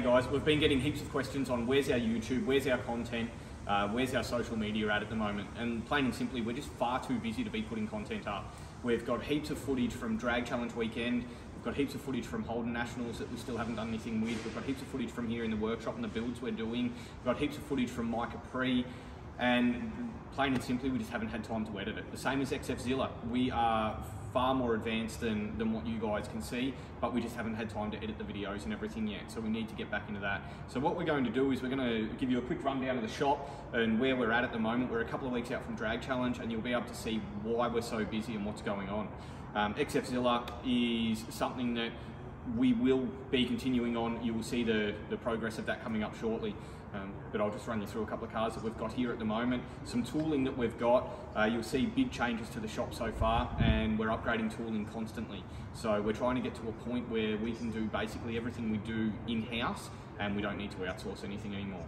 guys, we've been getting heaps of questions on where's our YouTube, where's our content, where's our social media at the moment, and plain and simply we're just far too busy to be putting content up. We've got heaps of footage from Drag Challenge weekend, we've got heaps of footage from Holden Nationals that we still haven't done anything with, we've got heaps of footage from here in the workshop and the builds we're doing, we've got heaps of footage from My Capri, and plain and simply we just haven't had time to edit it. The same as XFZilla, we are far more advanced than what you guys can see, but we just haven't had time to edit the videos and everything yet, so we need to get back into that. So what we're going to do is we're going to give you a quick rundown of the shop and where we're at the moment. We're a couple of weeks out from Drag Challenge and you'll be able to see why we're so busy and what's going on. XFZilla is something that we will be continuing on. You will see the progress of that coming up shortly. But I'll just run you through a couple of cars that we've got here at the moment. Some tooling that we've got. You'll see big changes to the shop so far, and we're upgrading tooling constantly. So we're trying to get to a point where we can do basically everything we do in-house and we don't need to outsource anything anymore.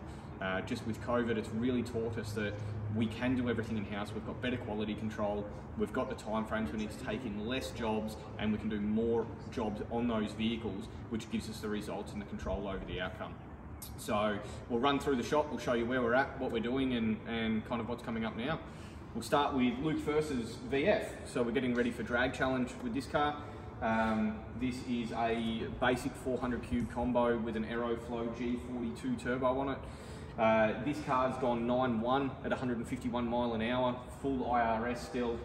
Just with COVID, it's really taught us that we can do everything in-house. We've got better quality control, we've got the time frames we need to take in less jobs, and we can do more jobs on those vehicles, which gives us the results and the control over the outcome. So we'll run through the shop, we'll show you where we're at, what we're doing, and kind of what's coming up now. We'll start with Luke First's VF. So we're getting ready for Drag Challenge with this car. This is a basic 400 cube combo with an Aeroflow G42 turbo on it. This car's gone 9.1 at 151 mile an hour, full IRS still,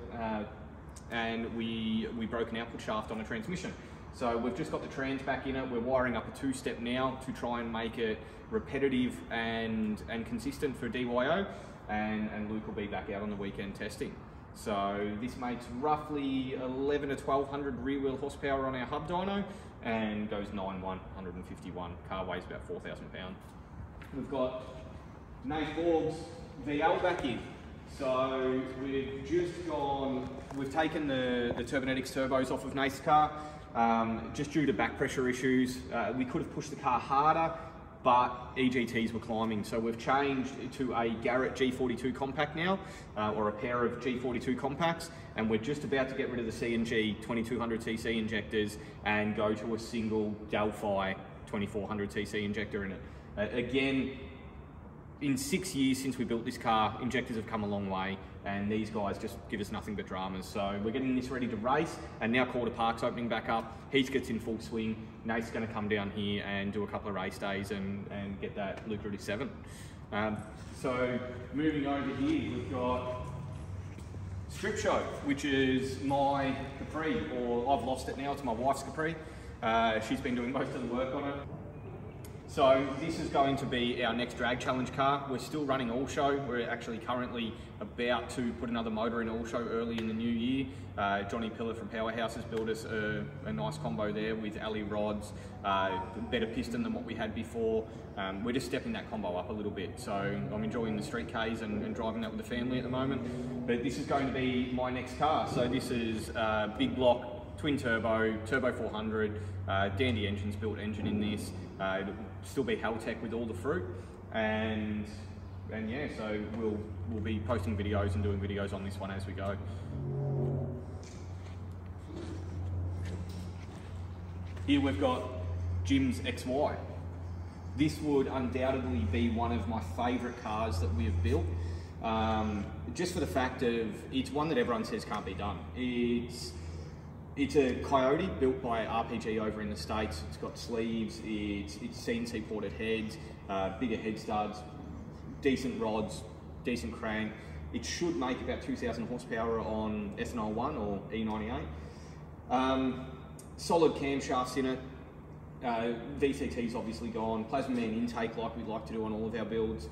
and we broke an output shaft on a transmission. So we've just got the trans back in it. We're wiring up a two-step now to try and make it repetitive and consistent for DYO, and Luke will be back out on the weekend testing. So this makes roughly 11 to 1200 rear wheel horsepower on our hub dyno and goes 9.1, 151. Car weighs about 4,000 pounds. We've got Nate Borg's VL back in. So we've taken the Turbonetics turbos off of Nate's car. Just due to back pressure issues, we could have pushed the car harder, but EGTs were climbing. So we've changed to a Garrett G42 compact now, or a pair of G42 compacts, and we're just about to get rid of the CNG 2200cc injectors and go to a single Delphi 2400cc injector in it. Again, in 6 years since we built this car, injectors have come a long way, and these guys just give us nothing but dramas. So we're getting this ready to race, and now Quarter Park's opening back up. Heat gets in full swing. Nate's going to come down here and do a couple of race days and get that lucrative 7. So moving over here, we've got Strip Show, which is my Capri, or I've lost it now, it's my wife's Capri. She's been doing most of the work on it. So this is going to be our next Drag Challenge car. We're still running All Show. We're actually currently about to put another motor in All Show early in the new year. Johnny Pillar from Powerhouse has built us a nice combo there with alley rods, better piston than what we had before. We're just stepping that combo up a little bit. So I'm enjoying the street Ks and driving that with the family at the moment. But this is going to be my next car. So this is big block, twin turbo, turbo 400, Dandy Engines built engine in this. It'll still be Haltech with all the fruit, and yeah, so we'll be posting videos and doing videos on this one as we go. Here we've got Jim's XY. This would undoubtedly be one of my favourite cars that we have built, just for the fact of it's one that everyone says can't be done. It's a Coyote built by RPG over in the States. It's got sleeves, it's CNC ported heads, bigger head studs, decent rods, decent crank. It should make about 2,000 horsepower on ethanol 1 or E98. Solid camshafts in it. VCT's obviously gone. Plasma Man intake like we'd like to do on all of our builds.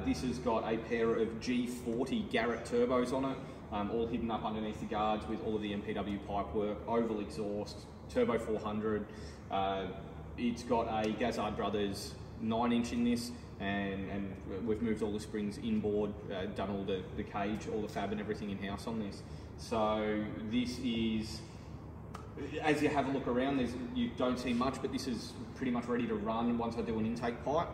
This has got a pair of G40 Garrett turbos on it. All hidden up underneath the guards with all of the MPW pipework, oval exhaust, turbo 400. It's got a Gazzard Brothers 9-inch in this, and we've moved all the springs inboard, done all the cage, all the fab and everything in-house on this. So this is, as you have a look around, you don't see much, but this is pretty much ready to run once I do an intake pipe.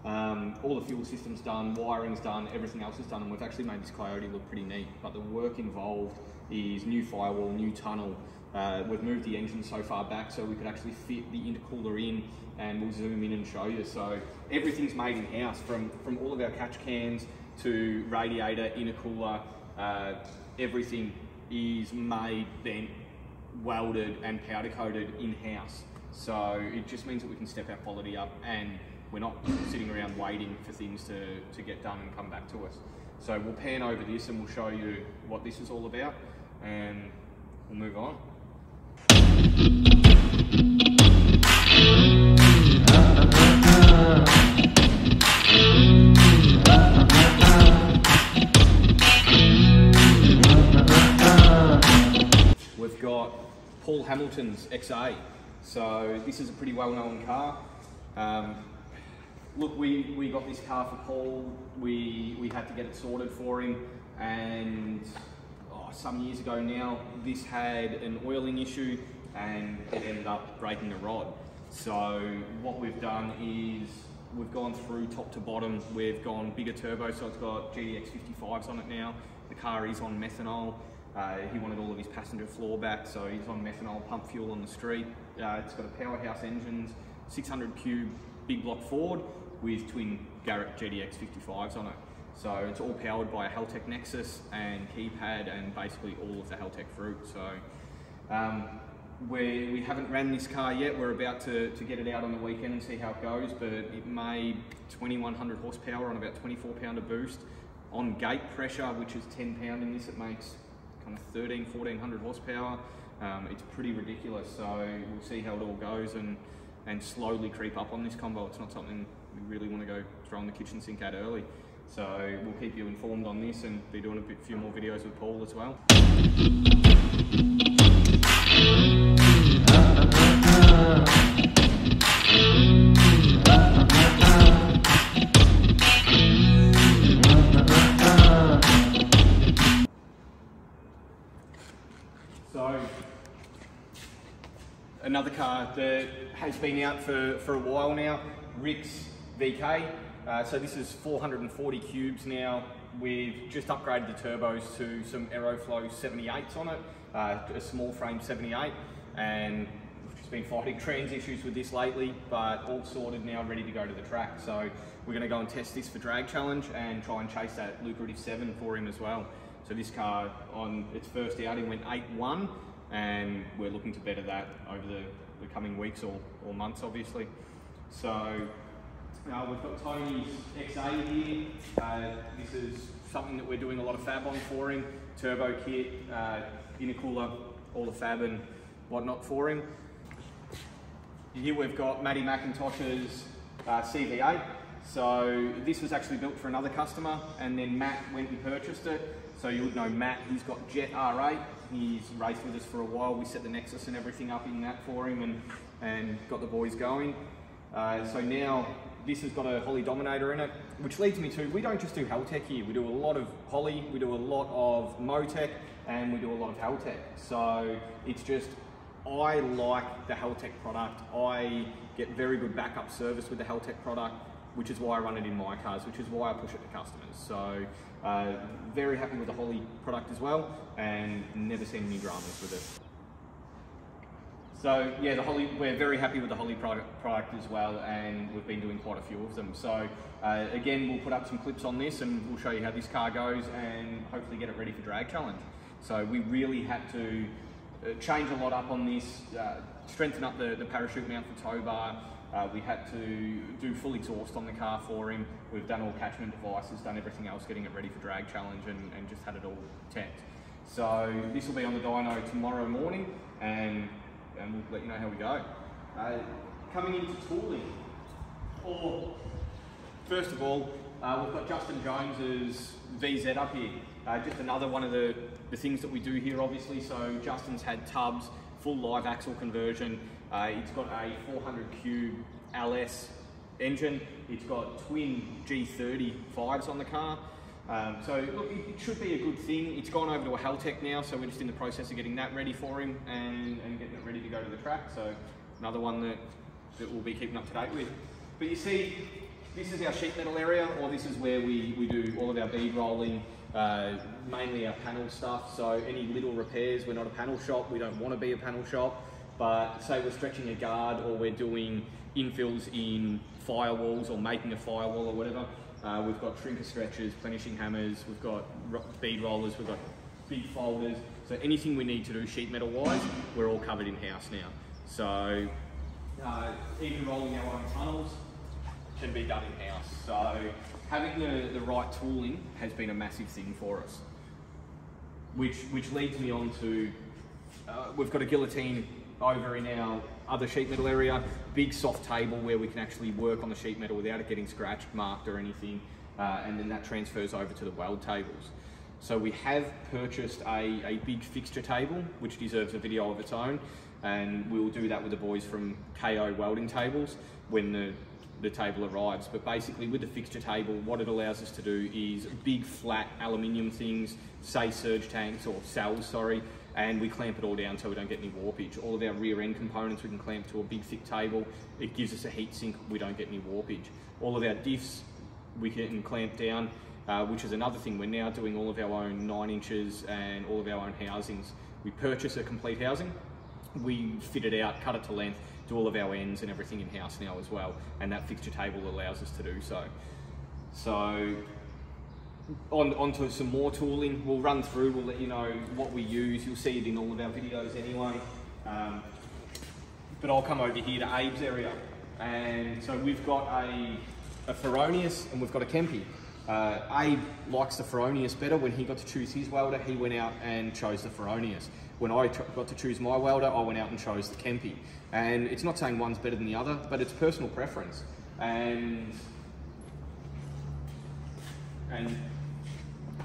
All the fuel system's done, wiring's done, everything else is done, and we've actually made this Coyote look pretty neat. But the work involved is new firewall, new tunnel. We've moved the engine so far back so we could actually fit the intercooler in, and we'll zoom in and show you. So everything's made in-house, from all of our catch cans to radiator, intercooler, everything is made, then welded and powder coated in-house. So it just means that we can step our quality up, and we're not sitting around waiting for things to get done and come back to us. So we'll pan over this and we'll show you what this is all about, and we'll move on. We've got Paul Hamilton's XA. So this is a pretty well-known car. Look, we got this car for Paul. We had to get it sorted for him, and some years ago now, this had an oiling issue and it ended up breaking a rod. So what we've done is we've gone through top to bottom. We've gone bigger turbo, so it's got GDX 55s on it now. The car is on methanol. He wanted all of his passenger floor back, so he's on methanol pump fuel on the street. It's got a powerhouse engines, 600 cube big block Ford with twin Garrett GDX 55s on it. So it's all powered by a Haltech Nexus and keypad and basically all of the Haltech fruit. So we haven't ran this car yet. We're about to get it out on the weekend and see how it goes, but it made 2100 horsepower on about 24 pounder boost. On gate pressure, which is 10 pound in this, it makes kind of 1400 horsepower. It's pretty ridiculous, so we'll see how it all goes and slowly creep up on this combo. It's not something we really want to go throwing the kitchen sink at early. So we'll keep you informed on this and be doing a few more videos with Paul as well. So another car that has been out for a while now, Rick's VK. So this is 440 cubes now. We've just upgraded the turbos to some Aeroflow 78s on it, a small frame 78, and we've just been fighting trans issues with this lately, but all sorted now, ready to go to the track. So we're going to go and test this for Drag Challenge and try and chase that lucrative 7 for him as well. So this car on its first outing went 8-1, and we're looking to better that over the coming weeks or months, obviously. So we've got Tony's XA here. This is something that we're doing a lot of fab on for him. Turbo kit, intercooler, all the fab and whatnot for him. Here we've got Matty McIntosh's CV8. So this was actually built for another customer, and then Matt went and purchased it. So you would know Matt, he's got Jet R8. He's raced with us for a while. We set the Nexus and everything up in that for him and got the boys going. So now this has got a Holly Dominator in it, which leads me to, we don't just do Haltech here. We do a lot of Holly, we do a lot of Motec, and we do a lot of Haltech. So it's just, I like the Haltech product. I get very good backup service with the Haltech product, which is why I run it in my cars, which is why I push it to customers. So very happy with the Holly product as well, and never seen any dramas with it. So yeah, we're very happy with the Holly product as well, and we've been doing quite a few of them. So again, we'll put up some clips on this and we'll show you how this car goes and hopefully get it ready for Drag Challenge. So we really had to change a lot up on this, strengthen up the parachute mount for tow bar. We had to do full exhaust on the car for him. We've done all catchment devices, done everything else, getting it ready for Drag Challenge, and just had it all tapped. So this will be on the dyno tomorrow morning, and we'll let you know how we go. Coming into tooling, first of all, we've got Justin Jones's VZ up here. Just another one of the things that we do here, obviously. So Justin's had tubs, full live axle conversion. It's got a 400 cube LS engine. It's got twin G35s on the car. So look, it should be a good thing. It's gone over to a Haltech now, so we're just in the process of getting that ready for him and getting it ready to go to the track. So another one that we'll be keeping up to date with. But you see, This is our sheet metal area, or this is where we do all of our bead rolling, mainly our panel stuff. So any little repairs, we're not a panel shop, we don't want to be a panel shop, but say we're stretching a guard or we're doing infills in firewalls or making a firewall or whatever. We've got shrinker stretchers, plenishing hammers, we've got bead rollers, we've got big folders. So anything we need to do sheet metal wise, we're all covered in-house now. So even rolling our own tunnels can be done in-house. So having the right tooling has been a massive thing for us. Which leads me on to, we've got a guillotine over in our other sheet metal area, big soft table where we can actually work on the sheet metal without it getting scratched, marked or anything, and then that transfers over to the weld tables. So we have purchased a big fixture table, which deserves a video of its own, and we'll do that with the boys from KO Welding Tables when the table arrives. But basically with the fixture table, what it allows us to do is big flat aluminium things, say surge tanks or cells, sorry, and we clamp it all down so we don't get any warpage. All of our rear end components we can clamp to a big thick table. It gives us a heat sink, we don't get any warpage. All of our diffs we can clamp down, which is another thing. We're now doing all of our own 9 inches and all of our own housings. We purchase a complete housing, we fit it out, cut it to length, do all of our ends and everything in-house now as well, and that fixture table allows us to do so. So onto some more tooling. We'll run through, we'll let you know what we use. You'll see it in all of our videos anyway. But I'll come over here to Abe's area. And so we've got a Ferronius and we've got a Kempe. Abe likes the Ferronius better. When he got to choose his welder, he went out and chose the Ferronius. When I got to choose my welder, I went out and chose the Kempe. And it's not saying one's better than the other, but it's personal preference. And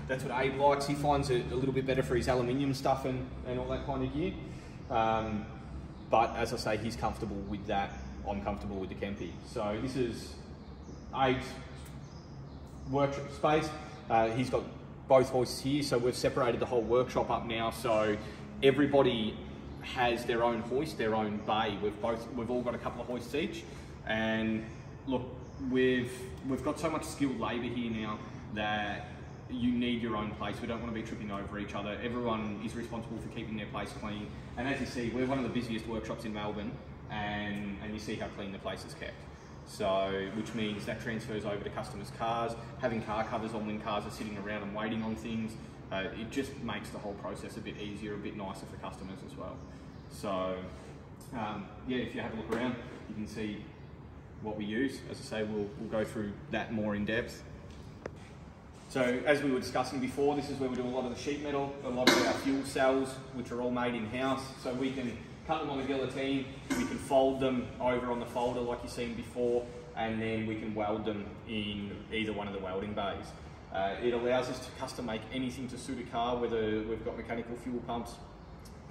that's what Abe likes. He finds it a little bit better for his aluminium stuff and all that kind of gear. But as I say, he's comfortable with that. I'm comfortable with the Kempe. So this is Abe's workshop space. He's got both hoists here, so we've separated the whole workshop up now, so everybody has their own hoist, their own bay. We've all got a couple of hoists each, and look, we've got so much skilled labour here now that you need your own place. We don't want to be tripping over each other. Everyone is responsible for keeping their place clean, and as you see, we're one of the busiest workshops in Melbourne, and you see how clean the place is kept. So, which means that transfers over to customers' cars. Having car covers on when cars are sitting around and waiting on things, it just makes the whole process a bit easier, a bit nicer for customers as well. So, yeah, if you have a look around, you can see what we use. As I say, we'll go through that more in depth. So, as we were discussing before, this is where we do a lot of the sheet metal, a lot of our fuel cells, which are all made in-house. So we can cut them on the guillotine, we can fold them over on the folder like you've seen before, and then we can weld them in either one of the welding bays. It allows us to custom make anything to suit a car, whether we've got mechanical fuel pumps,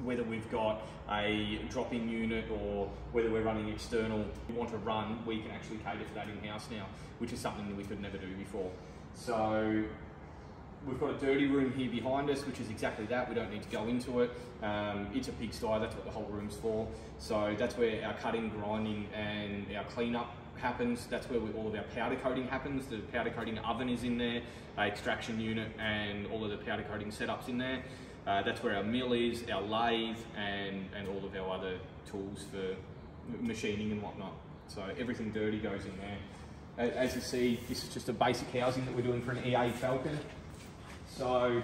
whether we've got a drop-in unit, or whether we're running external. If we want to run, we can actually cater for that in-house now, which is something that we could never do before. So we've got a dirty room here behind us, which is exactly that. We don't need to go into it. It's a pigsty, that's what the whole room's for. So that's where our cutting, grinding and our cleanup happens. That's where all of our powder coating happens. The powder coating oven is in there, extraction unit and all of the powder coating setups in there. That's where our mill is, our lathe and all of our other tools for machining and whatnot. So everything dirty goes in there. As you see, this is just a basic housing that we're doing for an EA Falcon. So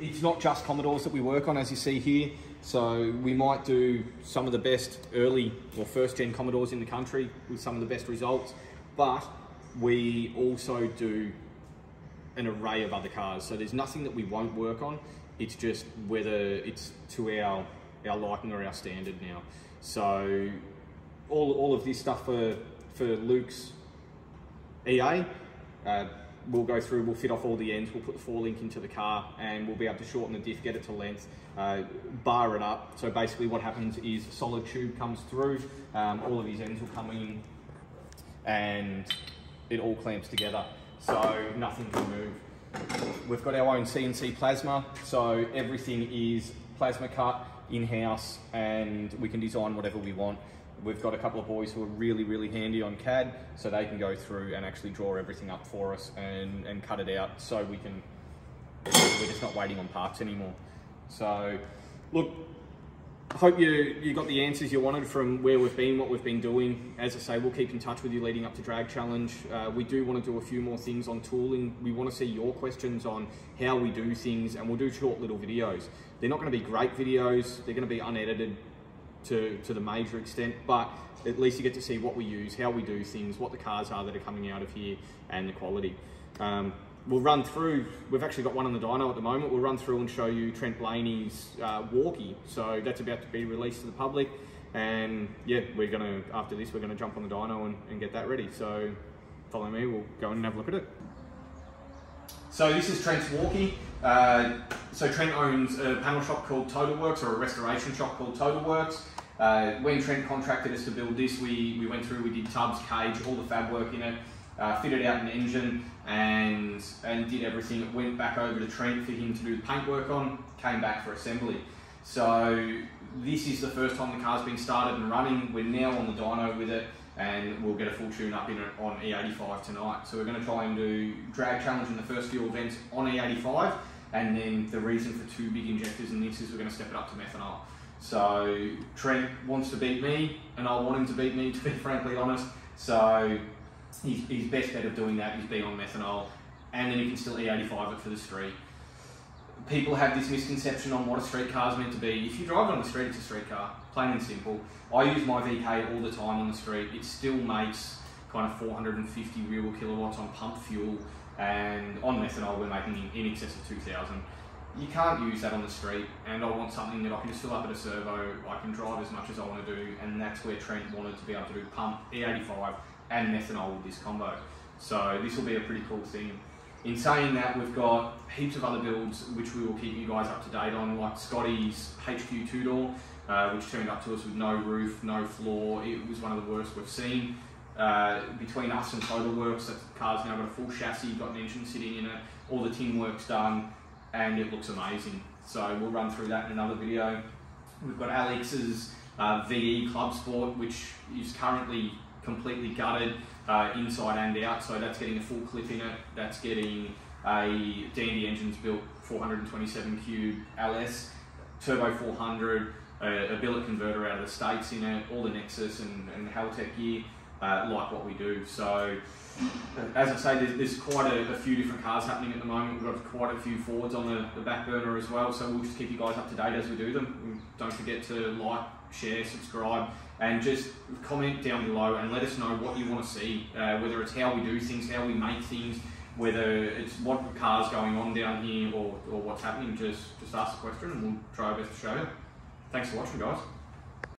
it's not just Commodores that we work on, as you see here. So we might do some of the best early or first gen Commodores in the country with some of the best results, but we also do an array of other cars. So there's nothing that we won't work on. It's just whether it's to our liking or our standard now. So all of this stuff for Luke's EA, we'll go through, we'll fit off all the ends, we'll put the 4-link into the car, and we'll be able to shorten the diff, get it to length, bar it up. So basically what happens is a solid tube comes through, all of these ends will come in, and it all clamps together, so nothing can move. We've got our own CNC plasma, so everything is plasma cut in-house, and we can design whatever we want. we've got a couple of boys who are really, really handy on CAD, so they can go through and actually draw everything up for us and cut it out, so we're just not waiting on parts anymore. So, look, I hope you got the answers you wanted from where we've been, what we've been doing. As I say, we'll keep in touch with you leading up to Drag Challenge. We do want to do a few more things on tooling. We want to see your questions on how we do things, and we'll do short little videos. They're not going to be great videos. They're going to be unedited to the major extent, but at least you get to see what we use, how we do things, what the cars are that are coming out of here, and the quality. We'll run through, we've actually got one on the dyno at the moment. We'll run through and show you Trent Blaney's walkie. So that's about to be released to the public. And yeah, after this, we're gonna jump on the dyno and get that ready. So follow me, we'll go in and have a look at it. So this is Trent's walkie. So Trent owns a panel shop called Total Works, or a restoration shop called Total Works. When Trent contracted us to build this, we went through, we did tubs, cage, all the fab work in it. Fitted out an engine and did everything. It went back over to Trent for him to do the paint work on, came back for assembly. So this is the first time the car's been started and running. We're now on the dyno with it, and we'll get a full tune up in it on E85 tonight. So we're going to try and do Drag Challenge in the first few events on E85, and then the reason for 2 big injectors in this is we're going to step it up to methanol. So Trent wants to beat me, and I want him to beat me, to be frankly honest. So his best bet of doing that is being on methanol, and then he can still E85 it for the street. People have this misconception on what a street car is meant to be. If you drive it on the street, it's a street car, plain and simple. I use my VK all the time on the street. It still makes kind of 450 real kilowatts on pump fuel, and on methanol we're making in excess of 2,000. You can't use that on the street, and I want something that I can just fill up at a servo, I can drive as much as I want to do, and that's where Trent wanted to be able to do pump, E85, and methanol with this combo. So this will be a pretty cool thing. In saying that, we've got heaps of other builds which we will keep you guys up to date on, like Scotty's HQ 2-door, which turned up to us with no roof, no floor. It was one of the worst we've seen. Between us and Total Works, that car's now got a full chassis, got an engine sitting in it, all the tin work's done, and it looks amazing. So we'll run through that in another video. We've got Alex's VE Club Sport, which is currently completely gutted inside and out, so that's getting a full clip in it. That's getting a Dandy Engines built 427 cube LS, turbo 400, a billet converter out of the States in it, all the Nexus and Haltech gear, like what we do. So as I say, there's quite a few different cars happening at the moment. We've got quite a few Fords on the back burner as well, so we'll just keep you guys up to date as we do them. And don't forget to like, share, subscribe, and just comment down below and let us know what you want to see, whether it's how we do things, how we make things, whether it's what car's going on down here or what's happening. Just ask the question and we'll try our best to show you. Thanks for watching, guys.